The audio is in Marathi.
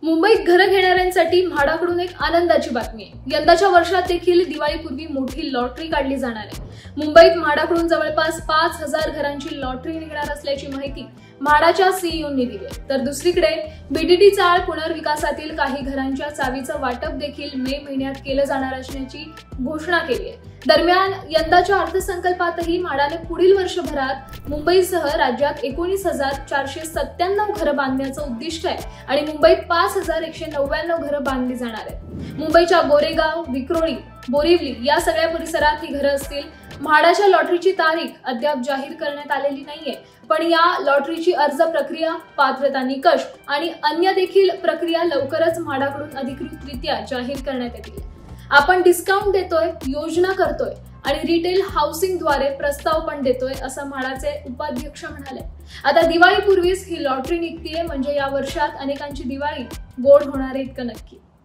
मुंबईत घरं घेणाऱ्यांसाठी म्हाडाकडून एक आनंदाची बातमी आहे। यंदाच्या वर्षात देखील दिवाळीपूर्वी मोठी लॉटरी काढली जाणार आहे। मुंबईत म्हाडाकडून जवळपास 5000 घरांची लॉटरी निघणार असल्याची माहिती म्हाडाच्या सीईओंनी दिली आहे। तर दुसरीकडे बीटीटी चाळ पुनर्विकासातील काही घरांच्या चावीचं वाटप देखील मे महिन्यात केलं जाणार असल्याची घोषणा केली आहे। दरम्यान यंदाच्या अर्थसंकल्पातही म्हाडाने पुढील वर्षभरात मुंबईसह राज्यात 19,497 घरं बांधण्याचं उद्दिष्ट आहे आणि मुंबईत 5,199 घरं बांधली जाणार आहेत। मुंबईच्या गोरेगाव, विक्रोळी, बोरिवली या सगळ्या परिसरात ही घरं असतील। म्हाडाच्या लॉटरीची तारीख अद्याप जाहीर करण्यात आलेली नाहीये, पण या लॉटरीची अर्ज प्रक्रिया, पात्रता निकष आणि अन्य देखील प्रक्रिया लवकरच म्हाडाकडून अधिकृतरित्या जाहीर करण्यात येतील। आपण डिस्काउंट देतोय, योजना करतोय आणि रिटेल हाऊसिंगद्वारे प्रस्ताव पण देतोय, असं म्हाडाचे उपाध्यक्ष म्हणाले। आता दिवाळीपूर्वीच ही लॉटरी निघतीये, म्हणजे या वर्षात अनेकांची दिवाळी गोड होणार आहे इतकं नक्की।